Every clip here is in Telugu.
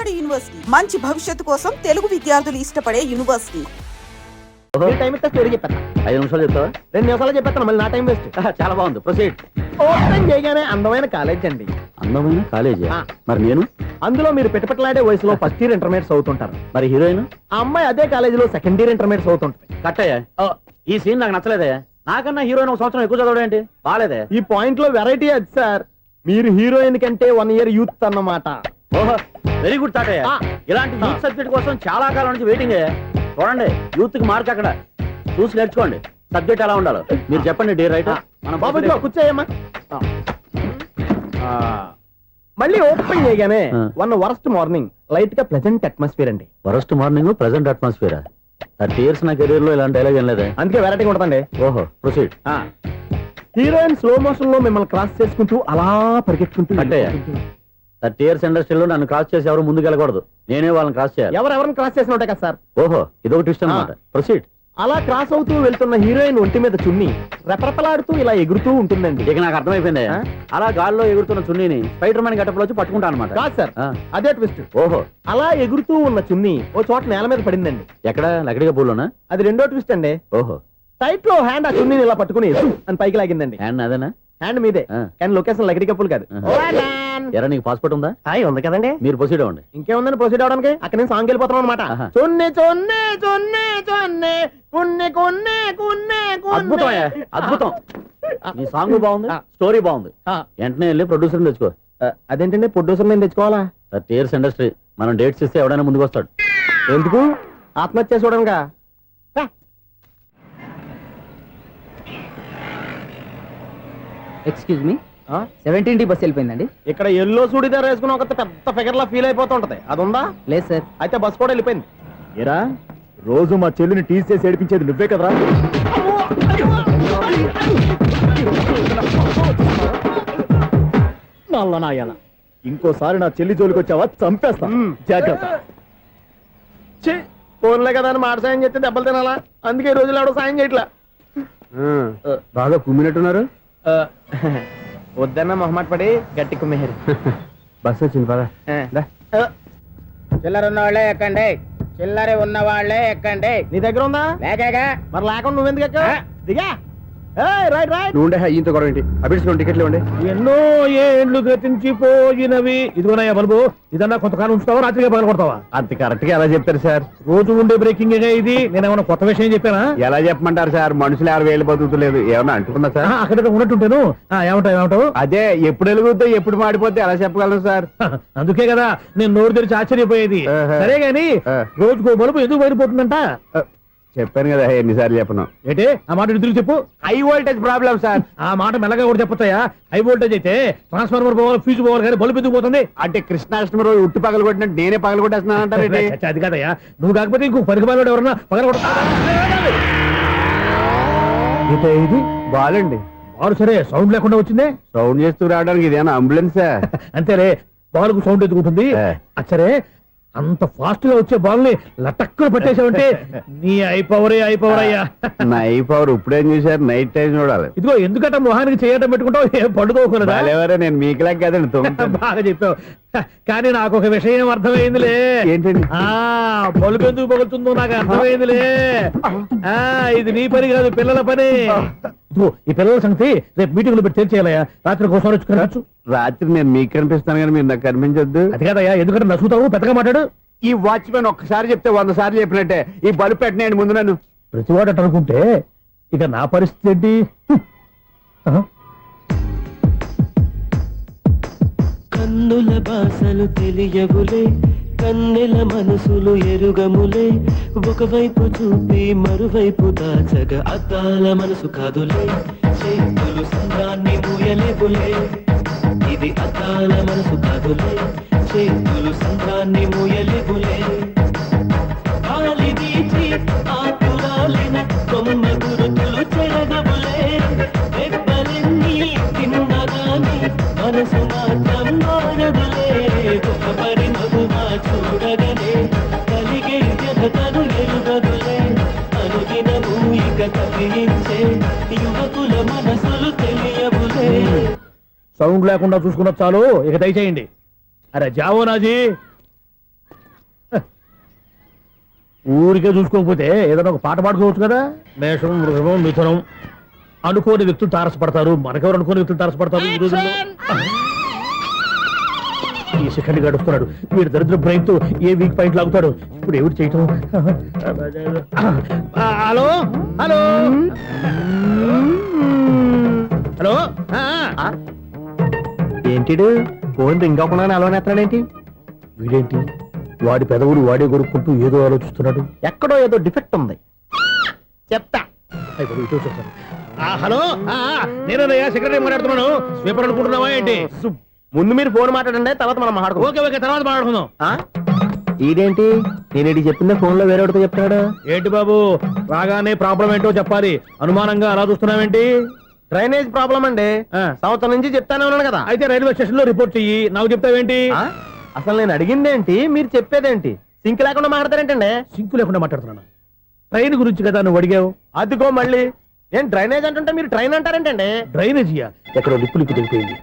నాడు యూనివర్సిటీ మంచి భవిష్యత్తు కోసం తెలుగు విద్యార్థులు ఇష్టపడే యూనివర్సిటీ. టైం ఇస్తే స్టోరీ చెప్పేస్తా. 5 నిమిషాలు చెప్తావా? 2 నిమిషాలు చెప్పేస్తాను, మళ్ళీ నా టైం వేస్ట్. చాలా బాగుంది, ప్రొసీడ్. ఓపెన్ చేయగానే అందమైన కాలేజ్ అండి. అందమైన కాలేజీ? మరి నేను అందులో మీరు పెట్టుపట్లాడే వయసులో ఫస్ట్ ఇయర్ ఇంటర్మీడియట్స్ అవుతుంటారు. మరి హీరోయిన్? ఆ అమ్మాయి అదే కాలేజీలో సెకండ్ ఇయర్ ఇంటర్మీడియట్స్ అవుతుంటాయి. కట్టయ్యా, ఈ సీన్ నాకు నచ్చలేదే. నాకన్నా హీరోయిన్ 1 సంవత్సరం ఎక్కువ చదవడం ఏంటి? బాలేదే. ఈ పాయింట్ లో వెరైటీ అది సార్. మీరు హీరోయిన్ కంటే 1 ఇయర్ యూత్ అన్నమాట. ఓహో, వెరీ గుడ్ తాటయ్య. ఇలాంటి యూత్ సబ్జెక్ట్ కోసం చాలా కాలం నుంచి వెయిటింగ్. చూడండి, యూత్ కి మార్క్ అక్కడ చూసి నేర్చుకోండి. సబ్జెక్ట్ ఎలా ఉండాలో మీరు చెప్పండి. డే రైట్ బాబు కూర్చోయమ్మా. మళ్ళీ ఓపెన్ చేయగానే 1 వరస్ట్ మార్నింగ్, లైట్ గా ప్లెజెంట్ అట్మాస్ఫియర్ అండి. Worst morning, present atmosphere. 30 years నా కెరీర్ లో ఇలాంటి డైలాగ్ ఏం లేదే. అందుకే వెరైటీ ఉంటుందండి. ఓహో, ప్రొసీడ్. హీరోయిన్ స్లో మోషన్ లో మిమ్మల్ని క్రాస్ చేసుకుంటూ అలా పరిగెత్తుకుంటూ 30 years ఇండస్ట్రీలో నన్ను క్రాస్ చేసి ఎవరు ముందుకు వెళ్ళకూడదు. నేనే వాళ్ళని క్రాస్ చేయాలి. ఎవరెవరిని క్రాస్ చేసిన ఉంటాయి కదా సార్. ఓహో, ఇదొక ట్విస్ట్ అన్నమాట. ప్రొసీడ్. అలా క్రాస్ అవుతూ వెళ్తున్న హీరోయిన్ ఒంటి మీద చున్ని రెపరెపలాడుతూ ఇలా ఎగురుతూ ఉంటుందండి. ఇక నాకు అర్థమైపోయింది. అలా గాల్లో ఎగురుతున్న చున్నీని స్పైడర్ మ్యాన్ గెటప్ లో వచ్చి పట్టుకుంటా అనమాట. కాదు సార్, అదే ట్విస్ట్. ఓహో, అలా ఎగురుతూ ఉన్న చున్ని ఓ చోట నేల మీద పడిందండి. ఎక్కడ? లకడిగా పూలోనా? అది రెండో ట్విస్ట్ అండి. ఓహో, టైట్ లో హ్యాండ్ ఆ చున్నీని ఇలా పట్టుకుని అని పైకి లాగిందండి. హ్యాండ్ అదేనా? హ్యాండ్ మీదే, కానీ లొకేషన్ లకడి కప్పులు కాదు. ఎరా, నీకు పాస్పోర్ట్ ఉందా? ఉంది కదండి. మీరు ప్రొసీడ్ అవ్వండి. ఇంకేముందని ప్రొసీడ్ అవడానికి? అక్కడ నేను సాంగ్ వెళ్ళిపోతాను అనమాట. చొన్నే చొన్నే చొన్నే చొన్నే కున్నే కున్నే కున్నే. అద్భుతం, అద్భుతం. నీ సాంగ్ బాగుంది, స్టోరీ బాగుంది. వెంటనే వెళ్ళి ప్రొడ్యూసర్ తెచ్చుకో. అదేంటండి ప్రొడ్యూసర్ నేను తెచ్చుకోవాలా? 30 years ఇండస్ట్రీ, మనం డేట్స్ ఇస్తే ఎవడైనా ముందుకు వస్తాడు. ఎందుకు? ఆత్మహత్య చూడనుగా. Excuse me, 17D bus వెళ్ళిపోయిందండి. ఇక్కడ ఎల్లో చూడిదార్ వేసుకుని ఒక పెద్ద ఫిగర్ లా ఫీల్ అయిపోతుంటది, అది ఉందా? లేదు సార్. అయితే బస్ కూడా వెళ్ళిపోయింది. ఏరా, రోజు మా చెల్లిని టీస్ చేసి ఏడిపించేది నువ్వే కదరా? నాయన, ఇంకోసారి నా చెల్లి జోలికి వచ్చావా చంపేస్తా, జాగ్రత్త. ఫోన్లే కదా అని మాట సాయం చేస్తే దెబ్బలు తినాలా? అందుకే ఈ రోజులు ఎవడో సాయం చేయట్లా. బాగా కుమ్మినట్టున్నారు. వద్దన్న మొహమాట పడి గట్టి కుమ్మేరు. బస్ వచ్చింది పద. చిల్లర ఉన్న వాళ్ళే ఎక్కండి, చిల్లర ఉన్న వాళ్ళే ఎక్కండి. నీ దగ్గర ఉందా? లేకేగా. మరి లేకుండా నువ్వెందుకు ఎక్కావు? దిగా. Right right. నువ్వుండే ఇంత గొడవ ఏంటి? అభిడ్స్లో టికెట్లు ఇవ్వండి. ఎన్నో ఏళ్ళు గతించిపోయినవి. ఇదిగోనయ్యా బల్బు, ఇదన్నా కొంతకాలం ఉంచుతావా, రాత్రిగా పగల కొడతావా? అంత కరెక్ట్ గా ఎలా చెప్తారు సార్? రోజు ఉండే బ్రేకింగ్ ఇది. నేనేమన్నా కొత్త విషయం చెప్పానా? ఎలా చెప్పమంటారు సార్? మనుషులు 60 ఏళ్ళు బతుకుతలేదు, ఏమన్నా అంటున్నా సార్? అక్కడ ఉన్నట్టుంటాను. ఏమంటావు? అదే, ఎప్పుడు వెలుగుతో ఎప్పుడు మాడిపోతే ఎలా చెప్పగలను సార్? అందుకే కదా నేను నోరు తెరిచి ఆశ్చర్యపోయేది. సరే గాని రోజుకో బల్బు ఎందుకు బయటపోతుందంట? చెప్పాను కదా, ఎన్నిసార్లు చెప్పను. ఏంటి ఆ మాట ఎదురు చెప్పు. High voltage problem sir. ఆ మాట మెల్లగా కూడా చెప్పొచ్చాయా? హై వోల్టేజ్ అయితే ట్రాన్స్ఫార్మర్ పోవాలి, ఫ్యూజ్ పోవాలి, కానీ బల్బు ఎందుకు పోతుంది? అంటే కృష్ణాష్టమి రోజు ఉట్టి పగలు కొట్టినట్టు నేనే పగలు కొట్టేస్తున్నాను అంటారు. అది కాదయ్యా, నువ్వు కాకపోతే ఇంకో పరిగణలో ఎవరన్నా పగల కొడతా. ఇది బాలండి. బాలు సరే, సౌండ్ లేకుండా వచ్చిందే. సౌండ్ చేస్తూ రావడానికి ఇదేనా అంబులెన్సా? అంతేలే, బాలుకు సౌండ్ ఎదుగుతుంది. సరే, అంత ఫాస్ట్ గా వచ్చే బాల్ ని లటక్కులు పట్టేసావంటే నీ ఐపవర్ అయ్యా. నా ఐపవర్ ఇప్పుడేం చూసారు? నైట్ టైం చూడాలి. ఇదిగో ఎందుకంటే మొహానికి చేయటం పెట్టుకుంటావు, ఏం పండుకోకూడదా? నేను మీకులా కదండి. బాగా చెప్పావు. కానీ నాకు ఒక విషయం అర్థమైందిలే. ఏంటండి? బల్బు ఎందుకు పగులుతుందో నాకు అర్థమైందిలే. ఇది నీ పని కాదు, పిల్లల పని. ఇదిగో ఈ పిల్లల సంగతి రేపు మీటింగ్ లో పెట్టి తెలిసేయాలయ్యా. రాత్రి కోసం వచ్చి రాత్రి నేను మీకు కనిపిస్తాను కానీ మీరు నాకు కనిపించొద్దు. అది కాదయ్యా, ఎందుకంటే నచ్చుతావు, పెద్దగా మాట్లాడు. ఈ వాచ్మెన్ ఒక్కసారి చెప్తే 100 సార్లు చెప్పినట్టే. ఈ బల్బు పెట్టినాయండి ముందు నన్ను. ప్రతివాడట అనుకుంటే ఇక నా పరిస్థితి ఏంటి? కన్నుల భాషలు తెలియవులే, కన్నెల మనసులు ఎరుగములే. ఒకవైపు చూపి మరువైపు దాచగ అద్దాల మనసు కాదులే. చేతులు సంద్రాన్ని మూయలేవులే, ఇది అద్దాల మనసు కాదులే. చేతులు సంద్రాన్ని మూయలేవులే. గాలి వీచి ఆకురాలిన కొమ్మ గురుతులు చెరగవులే. దెబ్బలెన్ని తిన్నగాని మనసు మాత్రం మారదులే. ఒక పరిమగుమా చూడగలే, కలిగే జగతను ఎరుగదులే. అనుదినము ఇక కదిలించే యువకుల మనసులు తెలియవులే. సౌండ్ లేకుండా చూసుకున్న చాలు, ఇక దయచేయండి. అరే జావో నాజీ, ఊరికే చూసుకోకపోతే ఏదైనా ఒక పాట పాడుకోవచ్చు కదా. మేషం, వృషభం, మిథునం అనుకోని వ్యక్తులు తారసపడతారు. మనకెవరు అనుకోని వ్యక్తులు తారసపడతారు ఈ రోజుల్లో. ఈ సెకండ్ గడుస్తున్నాడు. వీడు దరిద్ర బ్రెయిన్ తో ఏ వీక్ పాయింట్ లాగుతాడు. ఇప్పుడు ఎవరు చేయటం? Hello hello hello. ఏంటిడు ఫోన్ రింగ్ అవ్వకుండా అలవనేస్తాడేంటి? వీడేంటి వాడి పెదవులు వాడే కొరుక్కుంటూ ఏదో ఆలోచిస్తున్నాడు. ఎక్కడో ఏదో డిఫెక్ట్ ఉంది. చెప్తా. అయిపోయి ఇటు వచ్చేస్తాను. హలో నేనయ్యా సెక్రటరీ మాట్లాడుతున్నాను. స్వీపర్ అనుకుంటున్నావా ఏంటి? ముందు మీరు ఫోన్ మాట్లాడండి, తర్వాత మనం మాట్లాడుకో. ఓకే ఓకే తర్వాత మాట్లాడుకుందాం. ఈడేంటి నేను చెప్పిందే ఫోన్ లో వేరే ఒకటి చెప్తాడు. ఏంటి బాబు రాగానే ప్రాబ్లం ఏంటో చెప్పాలి. అనుమానంగా అలా చూస్తున్నావేంటి? డ్రైనేజ్ ప్రాబ్లం అండి. సంవత్సరం నుంచి చెప్తానే ఉన్నాను కదా. అయితే రైల్వే స్టేషన్ లో రిపోర్ట్ చెయ్యి. నాకు చెప్తావేంటి? అసలు నేను అడిగిందేంటి, మీరు చెప్పేదేంటి? సింక్ లేకుండా మాట్లాడతారేంటండి? సింకు లేకుండా మాట్లాడుతున్నాను. ట్రైన్ గురించి కదా నువ్వు అడిగావు. అదిగో మళ్ళీ నేను డ్రైనేజ్ అంటుంటే మీరు ట్రైన్ అంటారేంటండి? డ్రైనేజీయా? ఎక్కడో లిప్పు లిప్పు తెగిపోయింది.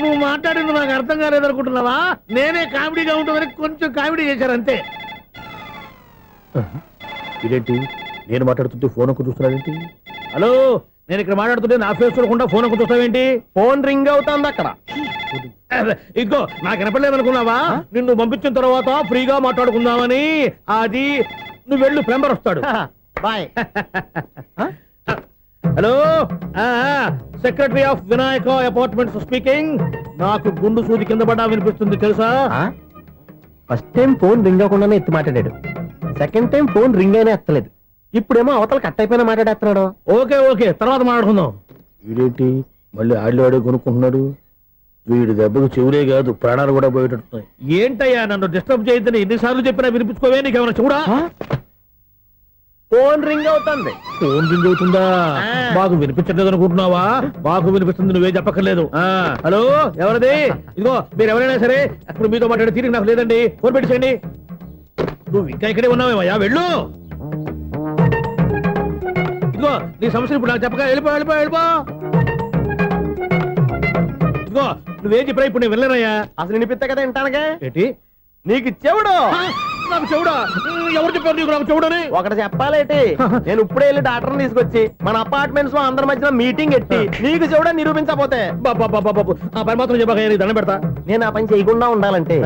నువ్వు మాట్లాడింది నాకు అర్థం కాలేదనుకుంటున్నావా? నేనే కామెడీగా ఉంటుందని కొంచెం కామెడీ చేశారు అంతే. ఇదేంటి నేను మాట్లాడుతుంటే ఫోన్ ఒక్క చూస్తున్నావేంటి? హలో నేను ఇక్కడ మాట్లాడుతుంటే నా ఫేస్ చూడకుండా ఫోన్ ఒక్క చూస్తావేంటి? ఫోన్ రింగ్ అవుతుంది అక్కడ. ఇదిగో నాకు వినపడలేదు అనుకున్నావా? నిన్ను పంపించిన తర్వాత ఫ్రీగా మాట్లాడుకుందామని. అది నువ్వు వెళ్ళు, ప్లంబర్ వస్తాడు. Bye. Hello secretary of Vinayaka apartments speaking. నాకు గుండు సూది కింద పడ్డా వినిపిస్తుంది తెలుసా? ఫస్ట్ టైం ఫోన్ రింగ్ అవ్వకుండానే ఎత్తి మాట్లాడాడు. సెకండ్ టైం ఫోన్ రింగ్ అయినా ఎత్తలేదు. ఇప్పుడేమో అవతల కట్ అయిపోయినా మాట్లాడేస్తున్నాడు. ఓకే ఓకే తర్వాత మాట్లాడుకుందాం. వీడేంటి మళ్ళీ ఆడిలో ఆడే కొనుక్కుంటున్నాడు. వీడి దెబ్బకు చెవులే కాదు ప్రాణాలు కూడా పోయేటట్టున్నాయి. ఏంటయ్యా నన్ను డిస్టర్బ్ చేయొద్దని ఎన్నిసార్లు చెప్పినా వినిపించుకోవే. నీకేమైనా చూడా? ఫోన్ రింగ్ అవుతుంది. ఫోన్ రింగ్ అవుతుందా? మాకు వినిపించలేదు అనుకుంటున్నావా? మాకు వినిపిస్తుంది, నువ్వే చెప్పక్కర్లేదు. హలో ఎవరిది? ఇదిగో మీరు ఎవరైనా సరే అప్పుడు మీతో మాట్లాడే తీరిక నాకు లేదండి. ఫోన్ పెట్టేసేయండి. నువ్వు ఇంకా ఇక్కడే ఉన్నావేమయ్యా, వెళ్ళు. ఇదిగో నీ సమస్యలు ఇప్పుడు నాకు చెప్పక వెళ్ళిపో వెళ్ళిపో వెళ్ళిపో. ఇదిగో నువ్వేం చెప్పరా ఇప్పుడు నేను వెళ్ళానయ్యా. అసలు వినిపిస్తా కదా వింటానుగా. ఏంటి నీకు చెవుడు? నాకు చెవుడా? ఎవరు చెప్పారు నీకు నాకు చెవుడని? ఒకటి చెప్పాలేటి. నేను ఇప్పుడే వెళ్ళి డాక్టర్ని తీసుకొచ్చి మన అపార్ట్మెంట్స్ లో అందరి మధ్యన మీటింగ్ ఎట్టి నీకు చెవుడా నిరూపించకపోతే బాబు ఆ పని మాత్రం చెప్పక దండం పెడతా. నేను ఆ పని చేయకుండా ఉండాలంటే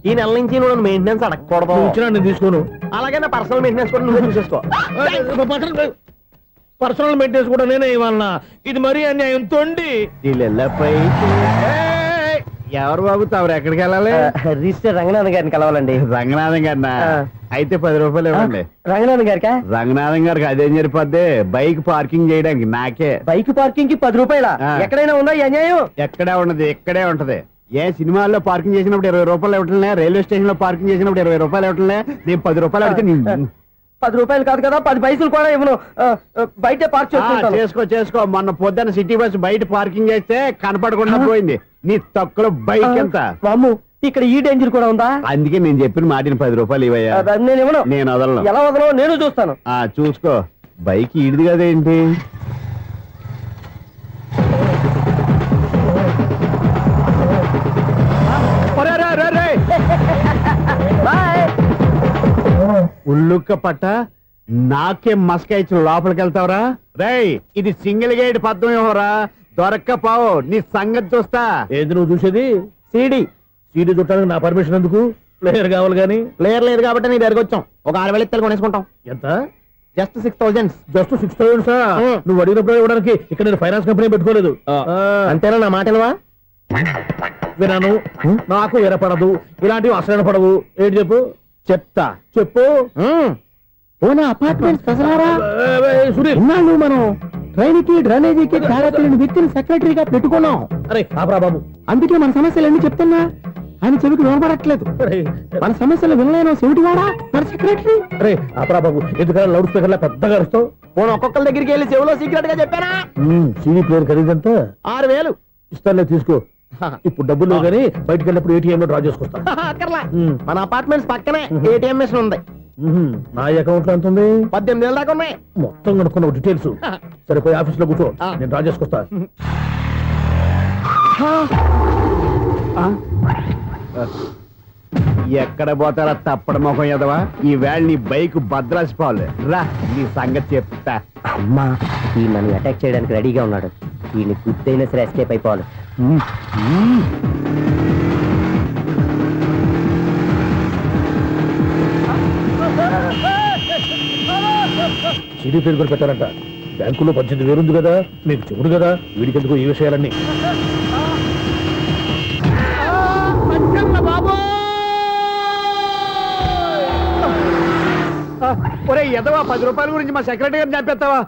ఈ నెల నుంచి నువ్వు మెయింటెనెన్స్ అడగకూడదు. ఇచ్చినా నేను తీసుకోను. అలాగే నా పర్సనల్ మెయింటెనెన్స్ కూడా నువ్వే చూసేసుకో. పర్సనల్ మెయింటెనెన్స్ కూడా నేనే ఇవ్వాలన్నా? ఇది మరీ అన్యాయం తొండి. ఎవరు బాబు తమరు ఎక్కడికి వెళ్ళాలి? రిజిస్టర్ రంగనాథన్ గారిని కలవాలండి. రంగనాథం గారినా? అయితే 10 రూపాయలు ఇవ్వండి. రంగనాథన్ గారికా? రంగనాథం గారికి అదేం సరిపోద్ది? బైక్ పార్కింగ్ చేయడానికి నాకే. బైక్ పార్కింగ్ కి 10 రూపాయల? ఎక్కడైనా ఉందా ఈ అన్యాయం? ఎక్కడే ఉండదు, ఇక్కడే ఉంటది. ఏ సినిమాల్లో పార్కింగ్ చేసినప్పుడు 20 రూపాయలు ఇవ్వట్లే, రైల్వే స్టేషన్ లో పార్కింగ్ చేసినప్పుడు 20 రూపాయలు ఇవ్వట్లే. నేను 10 రూపాయలు అడిగితే 10 రూపాయలు కాదు కదా, 10 పైసలు కూడా ఇవ్వను. బయట పార్క్ చేసుకో. మొన్న పొద్దున్న సిటీ బస్ బయట పార్కింగ్ చేస్తే కనపడకుండా పోయింది. నీ తక్కువ బైక్ ఎంత? వామ్ము, ఇక్కడ ఈ డేంజర్ కూడా ఉందా? అందుకే నేను చెప్పిన మాటిని 10 రూపాయలు ఇవ్వయా. నేను ఇవ్వను. నేను వదలను. ఎలా వదలను? నేను చూస్తాను. చూసుకో. బైక్ ఈడిది కదేంటి? ఉల్లుక్క పట్ట నాకే మస్క ఇచ్చి లోపలికి వెళ్తావరా? రేయ్ ఇది సింగిల్ గేట్ పద్మం ఇవ్వరా? దొరక్కపోవు, నీ సంగతి చూస్తా. ఏది నువ్వు చూసేది? సీడీ చుట్టానికి నా పర్మిషన్ ఎందుకు? ప్లేయర్ కావాలి గానీ. ప్లేయర్ లేదు కాబట్టి నీ దగ్గరకు వచ్చాం. ఒక 6,000 ఇత్తలు కొనేసుకుంటాం. ఎంత? జస్ట్ 6,000. Just 6,000 sir? నువ్వు అడిగినప్పుడు ఇవ్వడానికి ఇక్కడ నేను ఫైనాన్స్ కంపెనీ పెట్టుకోలేదు. అంతేనా? నా మాటలువా? వినను, నాకు వినపడదు, ఇలాంటివి అసలు పడవు. ఏంటి చెప్పు? చెప్తా. చెప్పు. అపార్ట్మెంట్స్ సునీల్ మనం ట్రైన్ కి డ్రైనేజీకి తేడా తెలియని వ్యక్తిని సెక్రటరీగా పెట్టుకున్నాం. అరే ఆపరా బాబు. అందుకే మన సమస్యలు ఎన్ని చెప్తున్నా ఆయన చెవికి వినపడట్లేదు. మన సమస్యలు వినలేను చెవిటివాడా మన సెక్రటరీ. అరే ఆపరా బాబు, ఎందుకన్నా లౌడ్ స్పీకర్ లా పెద్దగా అరుస్తావు? పోను ఒక్కొక్కరి దగ్గరికి వెళ్ళి చెవిలో సీక్రెట్ గా చెప్పానా? సీడీ ప్లేయర్ ఖరీదంతా 6,000 ఇస్తానులే, తీసుకో. ఇప్పుడు డబ్బులు లేవు కానీ బయటకు వెళ్ళినప్పుడు ఏటీఎం లో డ్రా చేసుకొస్తా. అక్కర్లా, మన అపార్ట్మెంట్స్ పక్కనే ఏటీఎం మిషన్ ఉంది. నా అకౌంట్ లో ఎంత ఉంది? 18,000 దాకా ఉన్నాయి. మొత్తం కనుక్కున్న డీటెయిల్స్. సరిపోయి ఆఫీస్ లో కూర్చో, నేను డ్రా చేసుకొస్తా. ఎక్కడ పోతారా తప్పడ మొహం ఎదవా ఈ వేళ నీ బైక్ భద్రాసి పోవాలి రా నీ సంగతి చెప్తా. అమ్మా ఈ నన్ను అటాక్ చేయడానికి రెడీగా ఉన్నాడు. వీడిని గుద్దైనా సరే ఎస్కేప్ అయిపోవాలి. సిటీ పేరు కూడా పెట్టారంట. బ్యాంకులో 18,000 ఉంది కదా, మీకు చెబుడు కదా, వీడికి ఎందుకు ఈ విషయాలన్నీ. ఒరే ఎదవా 10 రూపాయల గురించి మా సెక్రటరీ గారిని చంపేస్తావా?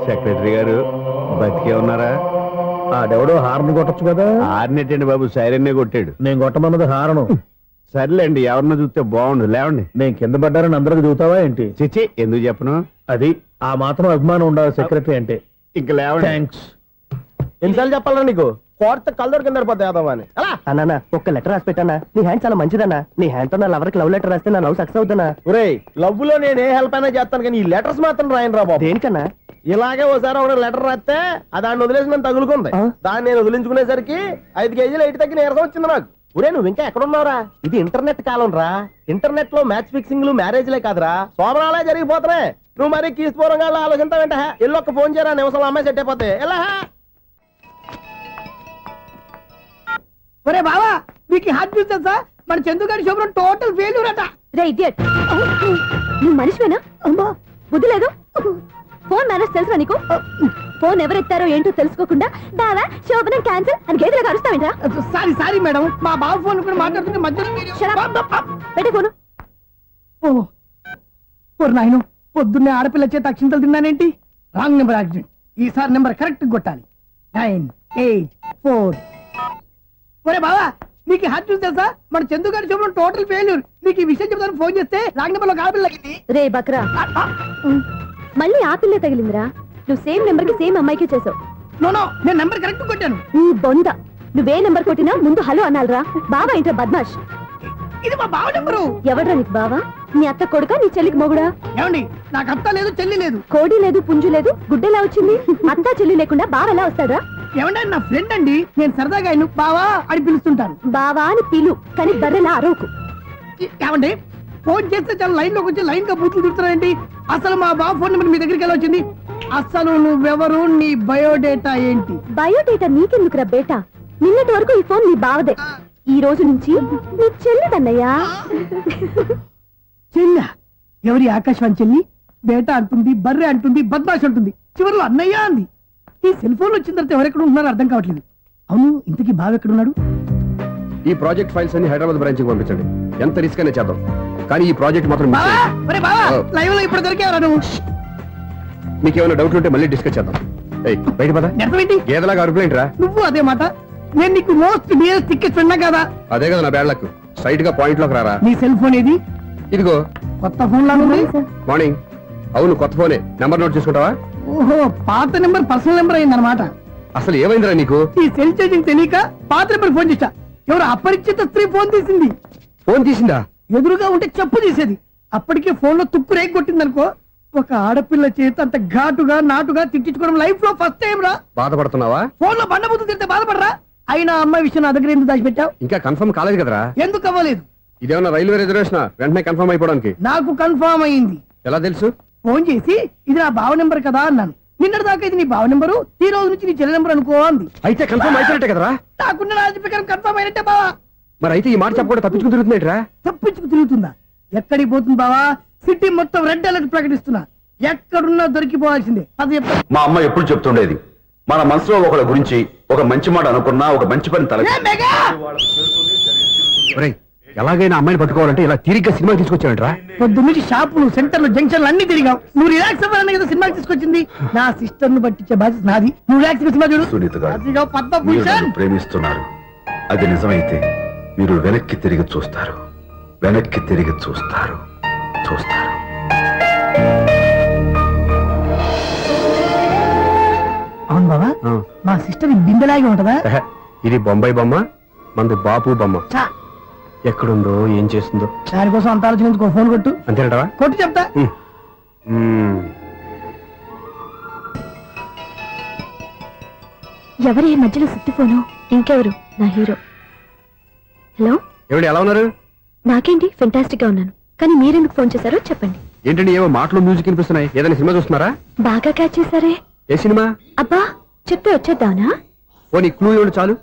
సెక్రటరీ గారు బతికే ఉన్నారా? ఆడెవడో హార్న్ కొట్టచ్చు కదా. ఆరినట్టండి బాబు, సైరన్నే కొట్టాడు. నేను కొట్టమన్నది హారను. సర్లేండి, ఎవరన్నా చూస్తే బాగుండు. లేవండి. నేను కింద పడ్డారని అందరికి చూతావా ఏంటి? చిచ్చి, ఎందుకు చెప్పను? అది ఆ మాత్రం అభిమానం ఉండాలి సెక్రటరీ అంటే. ఇంక లేవండి. థ్యాంక్స్. ఎన్నిసార్లు చెప్పాలరా నీకు? కోర్త కళ్ళోడు కింద పోతాయి అని. అన్నా ఒక్క లెటర్ రాసి పెట్టానా? నీ హ్యాండ్ చాలా మంచిదన్నా. నీ హ్యాండ్ తో నా లవర్కి లవ్ లెటర్ రాస్తే నా లవ్ సక్సెస్ అవుతానా? ఒరే లవ్ లో నేను ఏ హెల్ప్ అయినా చేస్తాను, కానీ ఈ లెటర్స్ మాత్రం రాయను రా బాబు. దేనికన్నా? ఇలాగే ఓసారి ఒక లెటర్ రాస్తే దాన్ని వదిలేసి నన్ను తగులుకుంది. దాన్ని నేను వదిలించుకునేసరికి 5 కేజీలు ఎయిట్ తగ్గి నీరసం వచ్చింది నాకు. ఒరే నువ్వు ఇంకా ఎక్కడున్నావురా? ఇది ఇంటర్నెట్ కాలం రా. ఇంటర్నెట్ లో మ్యాచ్ ఫిక్సింగ్లు మ్యారేజ్లే కాదురా, సోమరాలే జరిగిపోతున్నాయి. నువ్వు మరి కీస్పూరంగా ఆలోచించావంటే ఎల్లు ఒక్క ఫోన్ చేయరా, నిమిషంలో అమ్మాయి సెట్ అయిపోతే ఎలా? ఒరే బావా, మీకు హార్ట్ చూస్తా సార్, మన చందుగారి శుభ్రం టోటల్ ఫెయిల్యూర్ అట. రే ఇడియట్, నువ్వు మనిషివేనా? అమ్మా బుద్ధి లేదు. ఫోన్ మేనేజ్ తెలుసా నీకు? ఫోన్ ఎవరెత్తారో ఏంటో తెలుసుకోకుండా బావా శోభనం క్యాన్సిల్ అని గేదెలకు అరుస్తావేంట్రా? సారీ మేడం, మా బావ ఫోన్ కూడా మాట్లాడుతుంటే మధ్యలో పెట్టే ఫోను. ఓ నాయను, పొద్దున్నే ఆడపిల్ల చేత అక్షింతలు తిన్నానేంటి? Wrong number accident. ఈసారి నెంబర్ కరెక్ట్ కొట్టాలి. 9, 8, 4. ఒరే బావా, నీకు హార్ట్ చూసి తెలుసా? మన చందు గారి శుభ్రం టోటల్ ఫెయిల్యూర్. నీకు ఈ విషయం చెప్తాను ఫోన్ చేస్తే రాంగ్ నెంబర్ లో ఆడపిల్ల రే బక్రా, మళ్ళీ ఆ పిల్ల తగిలిందిరా. నువ్వు సేమ్ నెంబర్ కి సేమ్ అమ్మాయికి చేసావు. నో, నేను నెంబర్ కరెక్ట్ కొట్టాను. నీ బొంద, నువ్వే నెంబర్ కొట్టినా ముందు హలో అనాలరా. బావా ఏంట్రా బద్మాష్? ఇది మా బావ నెంబరు. ఎవడ్రా నీకు బావా? నీ అత్త కొడుక, నీ చెల్లికి మొగుడా? ఏమండి, నాకు అత్త లేదు, చెల్లి లేదు. కోడి లేదు, పుంజు లేదు, గుడ్డెలా వచ్చింది? అత్త చెల్లి లేకుండా బావ ఎలా వస్తాడా? ఏమంటే నా ఫ్రెండ్ అండి, నేను సరదాగా ఆయన బావా అని పిలుస్తుంటాను. బావా అని పిలు, కానీ బర్రెలా అరవకు. ఏమండి, ఫోన్ చేస్తే చాలా లైన్ లోకి వచ్చి లైన్ గా బూతులు తిడుతున్నారండి. అసలు మా బావ ఫోన్ నెంబర్ మీ దగ్గరికి ఎలా వచ్చింది? అసలు నువ్వెవరు, నీ బయోడేటా ఏంటి? బయోడేటా నీకెందుకురా బేటా? నిన్నటి వరకు ఈ ఫోన్ నీ బావదే, ఈ రోజు నుంచి నీ చెల్లిదన్నయ్యా. చెల్ల ఎవరి? ఆకాశవాణి చెల్లి. బేటా అంటుంది, బర్రె అంటుంది, బద్మాష్ అంటుంది, చివరిలో అన్నయ్య అంది. ఈ సెల్ ఫోన్ వచ్చిన తర్వాత ఎవరెక్కడ ఉంటున్నారో అర్థం కావట్లేదు. అవును, ఇంతకీ బావ ఎక్కడున్నాడు? ఈ ప్రాజెక్ట్ ఫైల్స్ అన్ని హైదరాబాద్ బ్రాంచ్ కి పంపించండి. ఎంత రిస్క్ అనే చేద్దాం, కానీ ఈ ప్రాజెక్ట్ మాత్రం miss బావా, చేయొద్దు. ఒరే బావా, లైవ్ లో ఇప్పుడు దొరికేవరా నువ్వు? మీకు ఏమైనా డౌట్ ఉంటే మళ్ళీ డిస్కస్ చేద్దాం. ఏయ్, బయట పద. నెరవేంటి? గేదలాగా అరుపులేంట్రా? నువ్వు అదే మాట. నేను నీకు మోస్ట్ డియరెస్ట్ టికెట్ విన్నా కదా. అదే కదా నా బ్యాడ్ లక్. స్ట్రైట్ గా పాయింట్ లోకి రారా. నీ సెల్ ఫోన్ ఏది? ఇదిగో కొత్త ఫోన్ లాగా ఉంది. మార్నింగ్. అవును, కొత్త ఫోనే. నెంబర్ నోట్ చేసుకుంటావా? ఓహో, పాత నెంబర్ పర్సనల్ నెంబర్ అయిందన్నమాట. అసలు ఏమైందిరా నీకు? ఈ సెల్ చేసింగ్ తెలియక పాత నెంబర్ ఫోన్ చేశా. ఎవరు అపరిచిత స్త్రీ ఫోన్ తీసింది. ఫోన్ తీసిందా? ఎదురుగా ఉంటే చెప్పు తీసేది. అప్పటికే ఫోన్ లో తుక్కు రేగి కొట్టిందనుకో. ఒక ఆడపిల్ల చేత అంత ఘాటుగా నాటుగా తిట్టించుకోవడం లైఫ్ లో ఫస్ట్ టైం రా. బాధపడుతున్నావా? ఫోన్ లో బండబుద్ధి తిడితే బాధపడరా? అయినా అమ్మాయి విషయం నా దగ్గర ఎందుకు దాచిపెట్టావు? ఇంకా కన్ఫర్మ్ కాలేదు కదరా. ఎందుకు అవ్వలేదు? ఇదేమన్నా రైల్వే రిజర్వేషన్? వెంటనే కన్ఫర్మ్ అయిపోవడానికి. నాకు కన్ఫర్మ్ అయింది. ఎలా తెలుసు? ఫోన్ చేసి ఇది నా బావ నెంబర్ కదా అన్నాను. నిన్నటి దాకా ఇది నీ బావ నెంబరు, ఈ రోజు నుంచి నీ చెల్లి నెంబర్ అనుకో అంది. అయితే కన్ఫర్మ్ అయిపోయినట్టే కదరా. నాకున్న రాజు ప్రకారం కన్ఫర్మ్ అయినట్టే బావా. మరి అయితే ఈ మాట చెప్పకుండా తప్పించుకుని తిరుగుతున్నట్రా? తప్పించుకు తిరుగుతుందా? ఎక్కడికి పోతుంది బావా? సిటీ మొత్తం రెడ్ అలర్ట్ ప్రకటిస్తున్నా. ఎక్కడున్నా దొరికిపోవాల్సిందే. అది చెప్తా. మా అమ్మ ఎప్పుడు చెప్తుండేది, మన మనసులో ఒకళ్ళ గురించి ఒక మంచి మాట అనుకున్నా ఒక మంచి పని తల. A mega! ఒరేయ్, ఎలాగైనా అమ్మాయిని పట్టుకోవాలంటే ఇలా తీరిగ్గా సినిమా తీసుకొచ్చావంట్రా? పొద్దున్నుంచి షాపులు, సెంటర్లు, జంక్షన్లు అన్ని తిరిగావు. నువ్వు రిలాక్స్ అవ్వాలని కదా సినిమాకి తీసుకొచ్చింది. నా సిస్టర్ ను పట్టించే బాధ్యత నాది. నువ్వు రిలాక్స్ సినిమా చూడు. సునీత గారు, అదిగో మీరు పద్మభూషణ్. నన్ను ప్రేమిస్తున్నారు. అది నిజమైతే మీరు వెనక్కి తిరిగి చూస్తారు, వెనక్కి తిరిగి చూస్తారు, చూస్తారు. అవును బావా, మా సిస్టర్ బిందెలాగే ఉంటదా? ఎహె, ఇది బొంబాయి బొమ్మ, మంది బాపు బొమ్మ. చా, ఎక్కడుందో ఏం చేస్తుందో దానికోసం అంత ఆలోచించుకో. ఫోన్ కొట్టు. అంతేనటవా? కొట్టు చెప్తా. ఎవరి మధ్యలో సుత్తి ఫోను? ఇంకెవరు? నా హీరో. హలో, ఏమిటి ఎలా ఉన్నారు? నాకేంటి ఫెంటాస్టిక్ గా ఉన్నాను, కానీ మీరెందుకు ఫోన్ చేశారో చెప్పండి. ఏంటండి ఏవో మాటలు మ్యూజిక్ వినిపిస్తున్నాయి, ఏదైనా సినిమా చూస్తున్నారా? బాగా క్యాచ్ చేశారే. ఏ సినిమా? అబ్బా, చెప్తే వచ్చేద్దానా? పోనీ క్లూ ఇవ్వండి చాలు.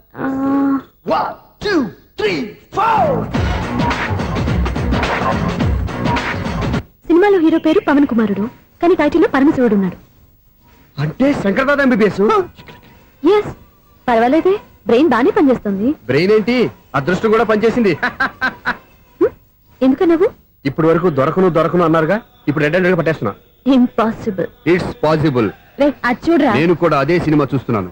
సినిమాలో హీరో పేరు పవన్ కుమారుడు, కానీ టైటిల్లో పరమశివుడు ఉన్నాడు. అంటే శంకర్దాద ఎంబీబీఎస్. ఎస్, పర్వాలేదే, బ్రెయిన్ బానే పనిచేస్తుంది. బ్రెయిన్ ఏంటి, అదృష్టం కూడా పనిచేసింది. ఎందుకు నువ్వు? ఇప్పటి వరకు దొరకను అన్నారుగా, ఇప్పుడు రెడ్ హ్యాండెడ్ గా పట్టేస్తున్నా. ఇంపాసిబుల్. It's possible. అది చూడరా. నేను కూడా అదే సినిమా చూస్తున్నాను.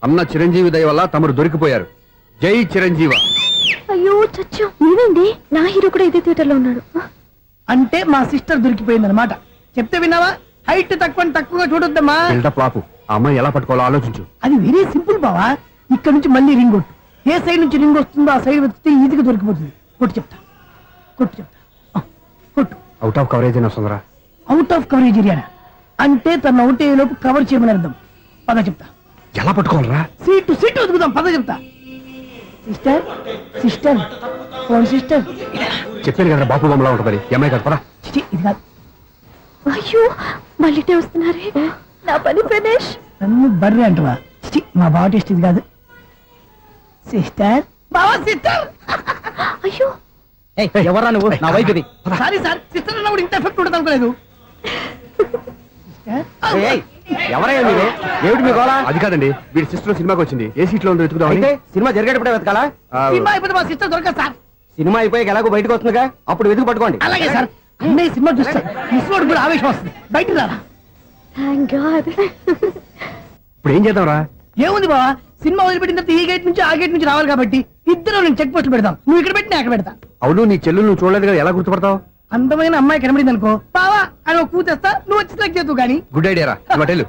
అన్న చిరంజీవి దయ వల్ల తమరు దొరికిపోయారు. జై చిరంజీవ. అయ్యో చచ్చు, నీవేంటి? నా హీరో కూడా ఇదే థియేటర్ లో ఉన్నాడు. అంటే మా సిస్టర్ దొరికిపోయింది అనమాట. చెప్తే విన్నావా? హైట్ తక్కువగా చూడొద్దమ్మా. బిల్డప్ లాపు. ఆ అమ్మాయి ఎలా పట్టుకోవాలో ఆలోచించు. అది వెరీ సింపుల్ బావా. ఇక్కడ నుంచి మళ్ళీ రింగ్ కొట్టు. ఏ సైడ్ నుంచి రింగ్ వస్తుందో ఆ సైడ్ వెతికితే ఈజీగా దొరికిపోతుంది. కొట్టు చెప్తా. కొట్టు. అవుట్ ఆఫ్ కవరేజ్ అయినా వస్తుందిరా. అవుట్ ఆఫ్ కవరేజ్ ఏరియా అంటే తన అవుట్ అయ్యే లోపు కవర్ చేయమని అర్థం. పద చెప్తా. ఎలా పట్టుకోవాలరా? సీటు వెతుకుదాం, పద చెప్తా. Sister phone sister. చెప్పాను కదా బాపు బొమ్మలా ఉంటుందని. అమ్మాయి కదా పదా. ఇది కాదు. అయ్యో, మళ్ళీ వస్తున్నారే. నా పని ఫినిష్. నన్ను బర్రె అంటవా? మా బావ టేస్ట్ ఇది కాదు. సిస్టర్, బావా సిస్టర్. అయ్యో, ఎవరా నువ్వు? నా వైఫ్ ఇది. సారీ సార్, సిస్టర్ అన్నప్పుడు ఇంత ఎఫెక్ట్ ఉండదు అనుకోలేదు. ఎవరయ్యా మీరు? ఏమిటి మీ గోళ? అది కాదండి, వీడి సిస్టర్ సినిమాకి వచ్చింది. ఏ సీట్ లో ఉందో వెతుకుదామని. సినిమా జరిగేటప్పుడే వెతకాలా? సినిమా అయిపోతే మా సిస్టర్ దొరకదు సార్. సినిమా అయిపోయి ఎలాగో బయటకు వస్తుందిగా, అప్పుడు వెతుకు పట్టుకోండి. అలాగే సార్. అన్నయ్య సినిమా చూస్తే మిస్వాడు కూడా ఆవేశం వస్తుంది. బయటికి రారా. Thank God. ఇప్పుడు ఏం చేద్దాంరా? ఏముంది బావా, సినిమా వదిలిపెట్టిన తర్వాత ఈ గేట్ నుంచి ఆ గేట్ నుంచి రావాలి కాబట్టి ఇద్దరు నేను చెక్ పోస్ట్ పెడతాం. నువ్వు ఇక్కడ పెట్టి అక్కడ పెడతా. అవును, నీ చెల్లెలు నువ్వు చూడలేదు కదా, ఎలా గుర్తుపడతావు? అందమైన అమ్మాయి కనబడింది అనుకో, బావా అని ఒక కూతేస్తా, నువ్వు వచ్చి సెలెక్ట్ చేద్దు కానీ. గుడ్ ఐడియా రా. హోటల్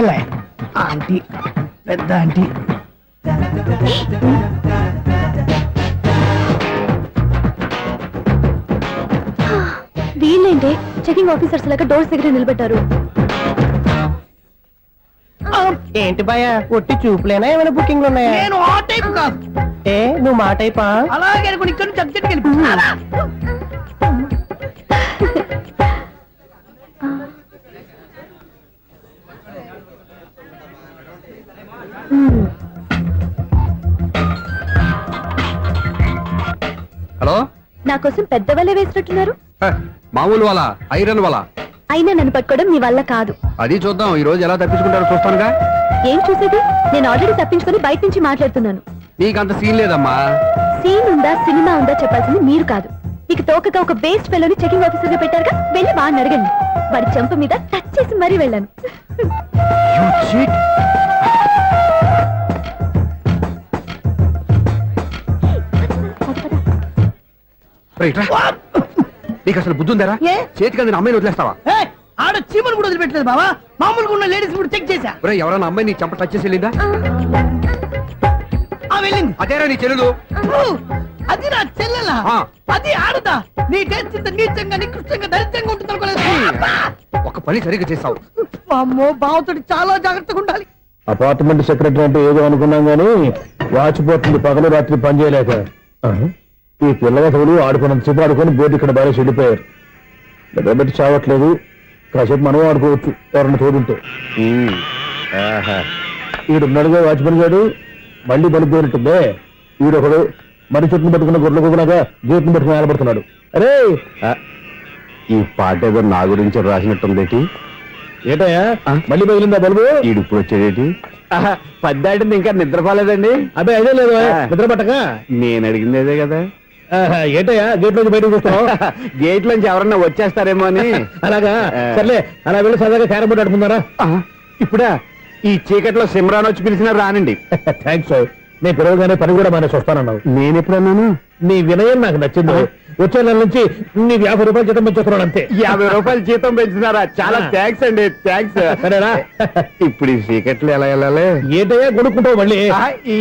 ఎలా ఆంటీ, పెద్ద ఆంటీ. వీళ్ళేంటి చెకింగ్ ఆఫీసర్స్ లాగా డోర్స్ దగ్గర నిలబెట్టారు. ఏంటి భయ, ఒట్టి చూపులేనా ఏమైనా బుకింగ్లు ఉన్నాయా? నేను ఆ టైప్ కాదు. ఏ నువ్వు మా టైపా? అలాగే అనుకుని ఇక్కడ నుంచి అర్జెంట్కి వెళ్ళిపోతున్నా. హలో, నా కోసం పెద్ద వలే వేసినట్టున్నారు. మామూలు వాళ్ళ ఐరన్ వాళ్ళ. అయినా నన్ను పట్టుకోవడం మీ వల్ల కాదు. అది చూద్దాం, ఈ రోజు ఎలా తప్పించుకుంటారో చూస్తానుగా. ఏం చూసేది? నేను ఆల్రెడీ తప్పించుకొని బయట నుంచి మాట్లాడుతున్నాను. నీకంత సీన్ లేదమ్మా. సీన్ ఉందా సినిమా ఉందా చెప్పాల్సింది మీరు కాదు. మీకు తోకగా ఒక బేస్ట్ ఫెలోని చెకింగ్ ఆఫీసర్ గా పెట్టారుగా, వెళ్ళి బాగా అడగండి. వాడి చెంప మీద టచ్ చేసి మరీ వెళ్ళాను. నీకు అసలు బుద్ధి ఉందారా? ఏ? చేతికి అందిన అమ్మాయిని వదిలేస్తావా? ఆడ చీమను కూడా వదిలిపెట్టలేదు బావా. మామూలుగా ఉన్న లేడీస్ కూడా చెక్ చేశా. ఎవరైనా అమ్మాయి నీ చెంప టచ్ చేసి వెళ్ళిందా? వెళ్ళింది. అదేరా నీ చెల్లెలు. అది నా చెల్లెలా? ఆ. అది ఆడదా? నీ టేస్ట్ ఇంత నీచంగా నికృష్టంగా దరిద్రంగా ఉంటుంది అనుకోలేదు. ఒక పని సరిగ్గా చేస్తావు. అమ్మో, బావతోటి చాలా జాగ్రత్తగా ఉండాలి. అపార్ట్మెంట్ సెక్రటరీ అంటే ఏదో అనుకున్నాం గానీ వాచిపోతుంది పగలు రాత్రి పని చేయలేక. ఈ పిల్లవసలు ఆడుకున్నంతసేపు ఆడుకొని బోర్డు ఇక్కడ బాగా చెడిపోయారు. నిద్రబెట్టి చావట్లేదు, కాసేపు మనం ఆడుకోవచ్చు ఎవరన్నా తోడుంటే. ఈడున్నాడుగా వాచ్మెన్ గారు, మళ్ళీ బలిపోయినట్టుందే. ఈడొకడు మరి చెట్టును పట్టుకున్న గొడ్ల కుదలాగా గేట్ను పట్టుకుని ఆడబడుతున్నాడు. అరే ఈ పాట ఏదో నా గురించి రాసినట్టుంది. ఏటయ్యా మళ్ళీ పగిలిందా బల్బు? ఈడు ఇప్పుడు వచ్చేదేటి? పద్దాటింది ఇంకా నిద్రపోలేదండి. అబ్బాయి అదే లేదు నిద్ర పట్టక. నేను అడిగింది అదే కదా. ఏటయ్యా గేట్ నుంచి బయటకు చూస్తావు? గేట్ లోంచి ఎవరన్నా వచ్చేస్తారేమో అని. అలాగా సర్లే, అలా వెళ్ళి సరదాగా క్యారం బోర్డు ఆడుకుందారా? ఇప్పుడా? ఈ చీకట్లో సిమ్రాన్ వచ్చి పిలిచినా రానండి. థ్యాంక్స్. నేను పిలవగానే పని కూడా మానేసి వస్తానన్నావు. నేను ఎప్పుడన్నాను? నీ వినయం నాకు నచ్చింది. వచ్చే నెల నుంచి నీకు 50 రూపాయలు జీతం పెంచుతున్నాను అంతే. 50 రూపాయలు జీతం పెంచుతున్నారా? చాలా థ్యాంక్స్ అండి, థ్యాంక్స్. సరేనా? ఇప్పుడు ఈ చీకట్లు ఎలా వెళ్ళాలి? ఏంటయ్యా కొనుక్కుంటావు మళ్ళీ?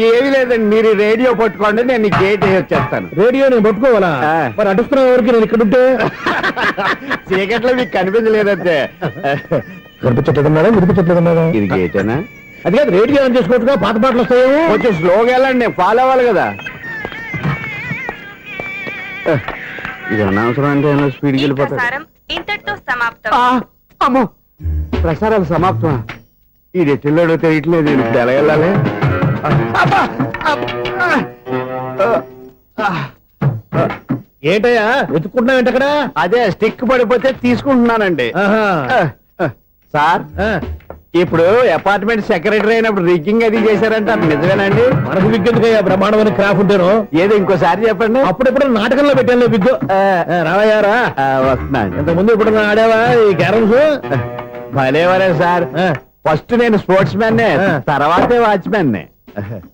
ఏమి లేదండి, మీరు రేడియో పట్టుకోండి, నేను ఈ గేట్ వేసి వచ్చేస్తాను. రేడియో నేను పట్టుకోవాలా? మరి అడుస్తున్న వరకు నేను ఇక్కడ ఉంటే చీకట్లో మీకు కనిపించలేదంటే. కనిపించట్లేదన్నారా, వినిపించట్లేదన్నారా? ఇది గేటేనా? అది కాదు, రేడియో ఆన్ చేసుకోవచ్చుగా, పాత పాటలు వస్తాయేమో. కొంచెం స్లోగా వెళ్ళండి, ఫాలో అవ్వాలి కదా. ఇది అనవసరం అంటే స్పీడ్కి వెళ్ళిపోతాడు. ఇంతటితో సమాప్తం. అమ్మో, ప్రసారాలు సమాప్తమా? ఇది ఎట్టిల్లాడో తెలియట్లేదు, నేను ఇప్పుడు ఎలా వెళ్ళాలి? ఏంటయ్యా వెతుక్కుంటున్నావు ఏంటక్కడ? అదే స్టిక్ పడిపోతే తీసుకుంటున్నానండి. సార్, ఇప్పుడు అపార్ట్మెంట్ సెక్రటరీ అయినప్పుడు రిగ్గింగ్ అది చేశారంటే అది నిజమేనండి? మనకు విగ్గెందుకయ్యా, బ్రహ్మాండమైన క్రాఫ్ ఉంటాను. ఏదో ఇంకోసారి చెప్పండి. అప్పుడెప్పుడు నాటకంలో పెట్టాను విగ్గు. రావయ్యారా? వస్తున్నాను. ఇంత ముందు ఇప్పుడు ఆడావా ఈ క్యారమ్స్? భలేవరే సార్, ఫస్ట్ నేను స్పోర్ట్స్ మ్యాన్, తర్వాతే వాచ్మెన్.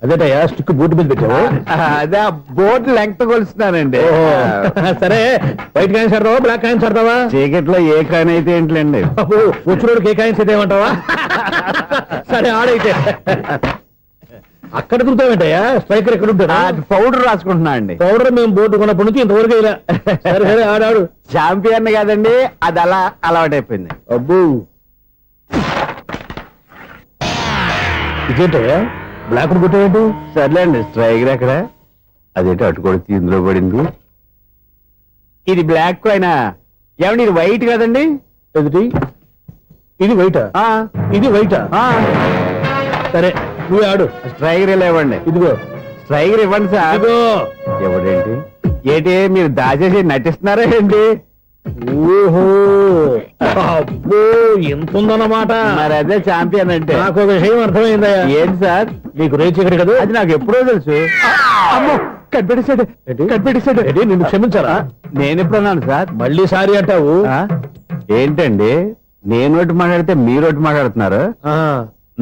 అదేటయ్యా స్టిక్ బూట్ మీద పెట్టావు. అదే బోర్డు లెంగ్త్ కొలుస్తున్నానండి. సరే, వైట్ కాయిన్స్ ఆడతావా, బ్లాక్ కాయిన్స్ ఆడతావా? చీకట్లో ఏ కాయిన్ అయితే ఏంటండి? వచ్చినోడికి ఏ కాయిన్స్ అయితే ఏమంటావా? సరే ఆడైతే. అక్కడ తిరుగుతావేంటయ్యా? స్ట్రైకర్ ఎక్కడ ఉంటాడా? పౌడర్ రాసుకుంటున్నా అండి. పౌడర్ మేము బోర్డు కొన్నప్పటి నుంచి ఇంతవరకు ఇలా. సరే సరే ఆడాడు. ఛాంపియన్ కాదండి, అది అలా అలవాటైపోయింది. అబ్బు, ఇదేంటయ్యా బ్లాక్ కొట్టేయండి? సర్లేండి, స్ట్రైకర్ ఎక్కడ? అదేంటి అటుకొడితే ఇందులో పడింది. ఇది బ్లాక్ అయినా ఏమండి, ఇది వైట్ కదండి? ఎదుటి ఇది వైటా? ఇది వైటా? సరే నువ్వే ఆడు. స్ట్రైకర్ ఇలా ఇవ్వండి. ఇదిగో స్ట్రైకర్ ఇవ్వండి సార్. ఇదిగో. ఎవడేంటి ఏంటి మీరు దాచేసి నటిస్తున్నారా ఏంటి? ఓహో, అబ్బో ఎంత ఉందన్నమాట. మరి అదే ఛాంపియన్ అంటే. నాకు విషయం అర్థమైందయ్యా. ఏంటి సార్? నీకు రేచీకటి కదా? అది నాకు ఎప్పుడో తెలుసు. అమ్మో, కనిపెట్టేశాడు, కనిపెట్టేశాడు. నిన్ను క్షమించారా? నేను ఎప్పుడన్నాను సార్? మళ్ళీ సారీ అంటావు? ఏంటండి, నేను ఒకటి మాట్లాడితే మీరు ఒకటి మాట్లాడుతున్నారు.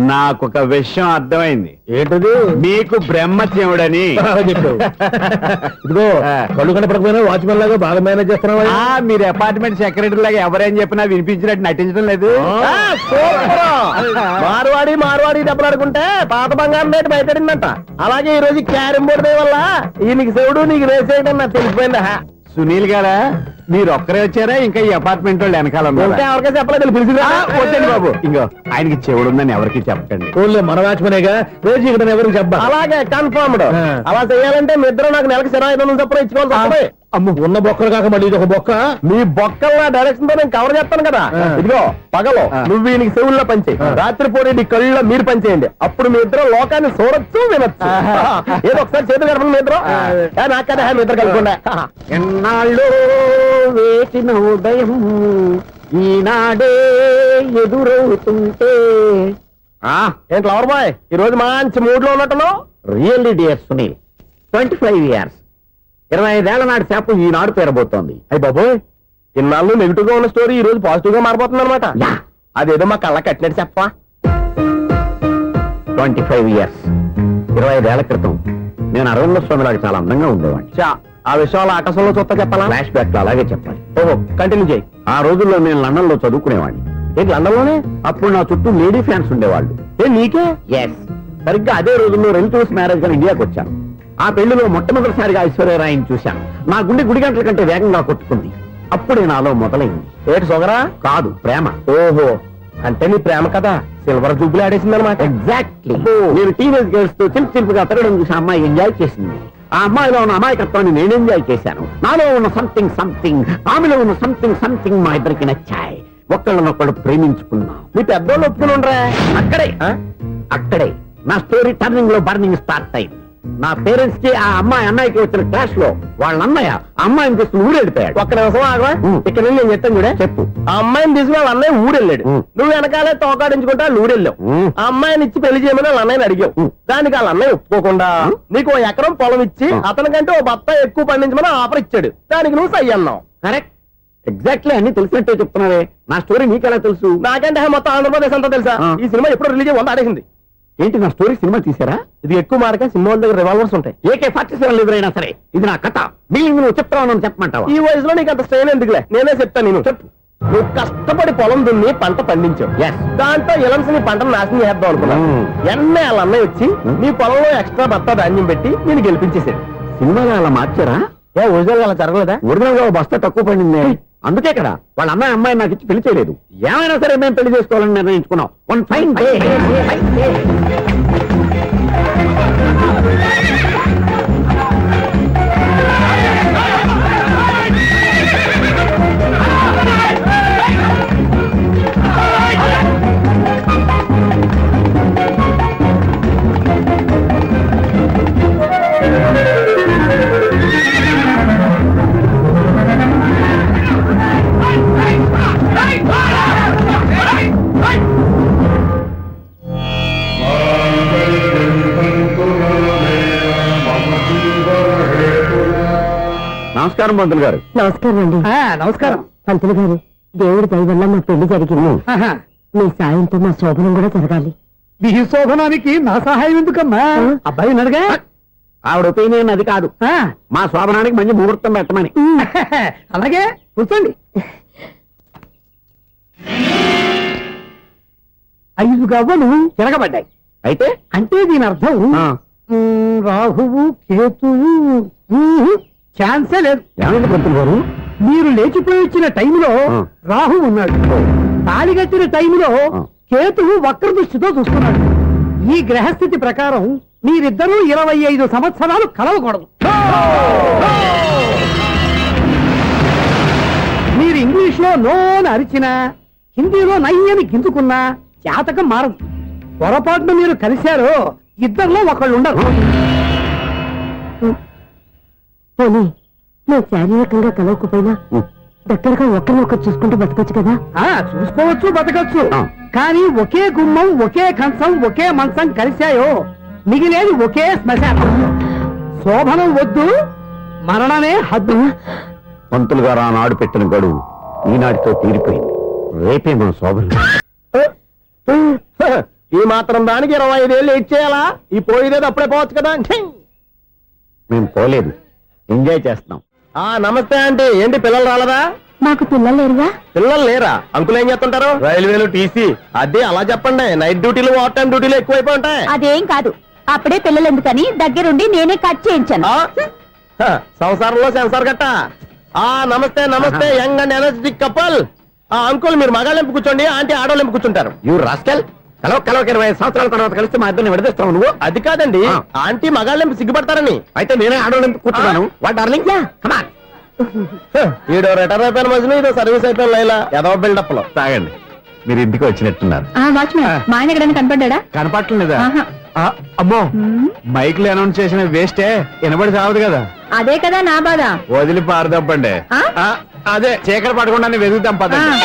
నాకు ఒక విషయం అర్థమైంది. ఏంటది? మీకు బ్రహ్మత్యముడని చెప్పావు. ఇదిగో, కళ్ళు కనపడకపోయినా వాచ్మెన్ లాగా బాగా మేనేజ్ చేస్తున్నావా? మీరు అపార్ట్మెంట్ సెక్రటరీ లాగా ఎవరేం చెప్పినా వినిపించినట్టు నటించడం లేదు. మార్వాడి దెబ్బలు ఆడుకుంటే పాత బంగారం రేటు బయటడిందంట. అలాగే ఈ రోజు క్యారం బోర్డు వల్ల ఈయనకి శివుడు నీకు రేసేయడం నాకు తెలిసిపోయిందా? సునీల్ గారా, మీరు ఒక్కరే వచ్చారా? ఇంకా ఈ అపార్ట్మెంట్ వాళ్ళు వెనకాల ఎవరికైనా చెప్పలేదు, పిలిచిరా. వచ్చండి బాబు. ఇంకో ఆయనకి చెవుడు ఉందని ఎవరికి చెప్పకండి. ఊళ్ళో మన వాచ్మనేగా, రేచీకటి ఎవరికి చెప్పా. అలాగే కన్ఫర్మ్డ్. అలా చేయాలంటే మీ ఇద్దరు నాకు నెలకు 25,000 చొప్పున ఇచ్చుకోవాలి. అమ్మ, ఉన్న బొక్కలు కాక మళ్ళీ ఇది ఒక బొక్క. మీ బొక్కల డైరెక్షన్ తో నేను కవర్ చేస్తాను కదా. ఇదిగో, పగలో నువ్వు ఈయనకి చెవుల్లో పనిచేయి, రాత్రిపూట నీ కళ్ళలో మీరు పనిచేయండి. అప్పుడు మీ ఇద్దరు లోకాన్ని చూడొచ్చు, వినొచ్చు. ఏదో ఒకసారి చేతులు కడపండి మీ ఇద్దరు. నాకు కదా మీ ఇద్దరు కలుపుకుండా. ఎన్నాళ్ళు వేసిన ఉదయం ఈనాడే ఎదురవుతుంటే. ఏంటి లవర్ బాయ్, ఈ రోజు మంచి మూడ్ లో ఉన్నట్టున్నావు? రియల్లీ డియర్ సునీల్, 25 years 25 ఏళ్ల నాటి చేప ఈనాడు పేరబోతోంది. అయ్యి బాబోయ్, ఇన్నాళ్ళు నెగిటివ్ గా ఉన్న స్టోరీ ఈ రోజు పాజిటివ్ గా మారిపోతుంది అనమాట. అదేదో మా కళ్ళ కట్టినట్టు చెప్పా. 25 years 25 ఏళ్ల క్రితం నేను అరవింద స్వామి లాగా చాలా అందంగా ఉండేవాడిని. ఆ విషయాలు ఆకాశంలో చూస్తా చెప్పాలా? ఫ్లాష్ బ్యాక్ లో అలాగే చెప్పాలి. ఓహో, కంటిన్యూ చేయి. ఆ రోజుల్లో నేను లండన్ లో చదువుకునేవాడిని. ఏంటి లండన్ లోనే? అప్పుడు నా చుట్టూ లేడీ ఫ్యాన్స్ ఉండేవాళ్ళు. నీకే? ఎస్. సరిగ్గా అదే రోజుల్లో రిలేటివ్స్ మ్యారేజ్ గా ఇండియాకి వచ్చాను. ఆ పెళ్లిలో మొట్టమొదటిసారిగా ఐశ్వర్యరాయని చూశాను. నా గుండె గుడి గంటల కంటే వేగంగా కొట్టుకుంది. అప్పుడే నాలో మొదలైంది. ఏటి సొగరా? కాదు, ప్రేమ. ఓహో, అంటే నీ ప్రేమ కదా సిల్వర్ జూబులు ఆడేసింది అనమాట. ఎగ్జాక్ట్లీ. నేను టీనేజ్ గర్ల్స్ తో చిలిపిగా తిరగడం చూసి అమ్మాయి ఎంజాయ్ చేసింది. ఆ అమ్మాయిలో ఉన్న అమాయకత్వాన్ని నేను ఎంజాయ్ చేశాను. నాలో ఉన్న సంథింగ్ ఆమెలో ఉన్న సంథింగ్ మా ఇద్దరికి నచ్చాయి. ఒక్కళ్ళనొక్కడు ప్రేమించుకున్నాం. మీ పెద్దోళ్ళు ఒప్పుకుని ఉండరా? అక్కడే నా స్టోరీ టర్నింగ్ లో బర్నింగ్ స్టార్ట్ అయింది. నా పేరెంట్స్ కి ఆ అమ్మాయి అన్నయ్యకి వచ్చిన క్లాష్ లో వాళ్ళ అన్నయ్య అమ్మాయిని తీసుకుని ఊరెళ్ళిపోయాడు. ఒక్క నిమిషం ఆగవా, ఇక్కడ నుంచి నేను చెప్తాను కూడా. చెప్పు. ఆ అమ్మాయిని తీసుకుని వాళ్ళ అన్నయ్య ఊరెళ్ళాడు. నువ్వు వెనకాలే తోకాడించుకుంటా ఊరెళ్ళావు. ఆ అమ్మాయిని ఇచ్చి పెళ్లి చేయమని వాళ్ళ అన్నయ్యని అడిగావు. దానికి వాళ్ళ అన్నయ్య ఒప్పుకోకుండా నీకు 1 ఎకరం పొలం ఇచ్చి అతనికంటే 1 బత్త ఎక్కువ పండించమని ఆఫర్ ఇచ్చాడు. దానికి నువ్వు సై అన్నావు. కరెక్ట్, ఎగ్జాక్ట్లీ అన్ని తెలిసినట్టే చెప్తున్నావే. నా స్టోరీ నీకెలా తెలుసు? నాకంటే మొత్తం ఆంధ్రప్రదేశ్ అంతా తెలుసా? ఈ సినిమా ఎప్పుడు రిలీజ్ 100 ఆడేసింది. ఏంటి నా స్టోరీ సినిమా తీసారా? ఇది ఎక్కువ మారక సినిమాల దగ్గర రివాల్వర్స్ ఉంటాయి. AK-47 ఎదురైనా సరే ఇది నా కథ. మిగిలింది నువ్వు చెప్తావు చెప్పమంటావా? ఈ వయసులో నీకు అంత స్ట్రెయిన్ ఎందుకులే, నేనే చెప్తాను. నేను చెప్పు. నువ్వు కష్టపడి పొలం దున్ని పంట పండించావు. దాంతో ఇలంస్ నీ పంటను నాశనం చేద్దాం అనుకున్నావు. ఎన్నే వాళ్ళ అన్నయ్య వచ్చి నీ పొలంలో ఎక్స్ట్రా బత్తా ధాన్యం పెట్టి నేను గెలిపించేసాడు. సినిమాలో అలా మార్చారా? ఒరిజినల్ అలా జరగలేదా? ఒరిజినల్ గా బస్తా తక్కువ పడింది. అందుకే కదా వాళ్ళ అమ్మాయి నాకు ఇచ్చి పెళ్లి చేయలేదు. ఏమైనా సరే మేము పెళ్లి చేసుకోవాలని నిర్ణయించుకున్నాం. One fine day. నమస్కారం పంతులు గారు. నమస్కారం అండి. నమస్కారం. పంతులు గారు, దేవుడి దయ వల్ల మా పెళ్లి జరిగింది. ఆహా. మీ సాయంతో మా శోభనం కూడా జరగాలి. మీ శోభనానికి నా సహాయం ఎందుకమ్మా? అబ్బాయి ఉన్నాడుగా. ఆవిడ ఒపీనియన్ అది కాదు, మా శోభనానికి మంచి ముహూర్తం పెట్టమని. అలాగే కూర్చోండి. 5 గవ్వలు తిరగబడ్డాయి. అయితే అంటే దీని అర్థం రాహువు కేతువు ఛాన్సే లేదు. ఏమైంది పంతులు గారు? మీరు లేచిపోయి వచ్చిన టైంలో రాహు ఉన్నాడు. తాళి కట్టిన టైంలో కేతువు వక్ర దృష్టితో చూస్తున్నాడు. ఈ గ్రహస్థితి ప్రకారం మీరిద్దరూ 25 సంవత్సరాలు కలవకూడదు. మీరు ఇంగ్లీష్ లో నోని అరిచినా, హిందీలో నయ్యని గింజుకున్నా జాతకం మారదు. పొరపాటున మీరు కలిశారో ఇద్దరిలో ఒకళ్ళు ఉండరు. పోనీ మేము శారీరకంగా కలవకపోయినా దగ్గరగా ఒకరినొకరు చూసుకుంటూ బతకొచ్చు కదా. చూసుకోవచ్చు, బతకచ్చు. కానీ ఒకే గుమ్మం, ఒకే కంచం, ఒకే మంచం కలిశాయో మిగిలేది ఒకే శ్మశానం. శోభనం వద్దు, మరణమే హద్దు. పంతులు గారు ఆనాడు పెట్టిన గడువు ఈనాటితో తీరిపోయింది. రేపే మన శోభనం. ఈ మాత్రం దానికి 25 ఏళ్ళు వెయిట్ చేయాలా? ఈ పోయేదేదో అప్పుడే పోవచ్చు కదా. మేము పోలేదు, ఎంజాయ్ చేస్తున్నాం. నమస్తే ఆంటీ. ఏంటి పిల్లలు రాలేదా? మాకు పిల్లలు లేరుగా. పిల్లలు లేరా? అంకులు ఏం చేస్తుంటారు? రైల్వేలు టీసీ. అదే అలా చెప్పండి. నైట్ డ్యూటీలు, ఓవర్ టైం డ్యూటీలు ఎక్కువైపోయి ఉంటాయి. అదేం కాదు, అప్పుడే పిల్లలు ఎందుకని దగ్గరుండి నేనే కట్ చేయించాను. సంసారంలో సెన్సార్ గట్ట. నమస్తే నమస్తే, young and energetic couple. Uncle మీరు మగాళ్ళెంపు కూర్చోండి, ఆంటీ ఆడోళ్ళెంపు కూర్చుంటారు. యూ రాస్కెల్, కలవ 20 సంవత్సరాల తర్వాత కలిస్తే మా ఇద్దరిని విడదీస్తావు నువ్వు. అది కాదండి, ఆంటీ మగాళ్ళెంపు సిగ్గుపడతారని. అయితే నేనే ఆడోళ్ళెంపు కూర్చున్నాను. What darling, come on. ఈడో రిటైర్ అయిపోయిన మధ్యలో ఇదో సర్వీస్ అయిపోయిన లైలా ఎదవ బిల్డప్ లో. తాగండి, మీరు ఇంటికి వచ్చినట్టున్నారు. వాచ్మెన్ మా ఆయన ఎక్కడైనా కనపడ్డా? కనపట్లేదా? అమ్మో, మైక్ లో అనౌన్స్ చేసిన వేస్టే, వినబడి సావదు కదా. అదే కదా నా బాధ. వదిలి పారదప్పండి. అదే చీకటి పడకుండా వెతుకుతాం పదండి.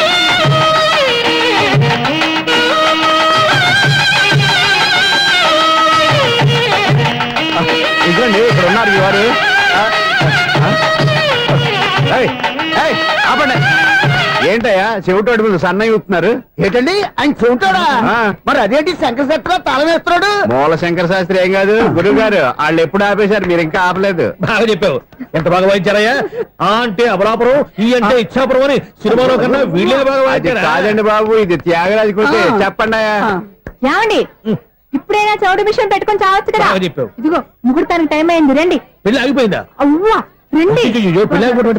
ఇదిగోండి, ఇక్కడ ఉన్నారు ఈ వారు. ఆపండి. ఏంటయ్యా చెవిటోడి మీద సన్నయ్య ఊతున్నారు? ఏంటండి ఆయన చెబుతాడా? మరి అదేంటి శంకర శెట్టిలో తాళం వేస్తున్నాడు? మూల శంకర శాస్త్రి ఏం కాదు, గురువు గారు. వాళ్ళు ఎప్పుడు ఆపేశారు, మీరు ఇంకా ఆపలేదు. బాగా చెప్పావు, ఎంత బాగా వాయించారయ్యా. అంటే అమలాపురం, ఈ అంటే ఇచ్చాపురం అని సినిమాలో కన్నా వీళ్ళే బాగా వాయించారు. కాదండి బాబు, ఇది త్యాగరాజు కృతి. చెప్పండి అయ్యా. ఏమండి, ఇప్పుడైనా చౌడు మిషన్ పెట్టుకొని చావచ్చు కదా. చెప్పావు. ఇదిగో ముహూర్తానికి టైం అయింది, రండి. పెళ్లి ఆగిపోయిందా? అవ్వా రండి. పెళ్లి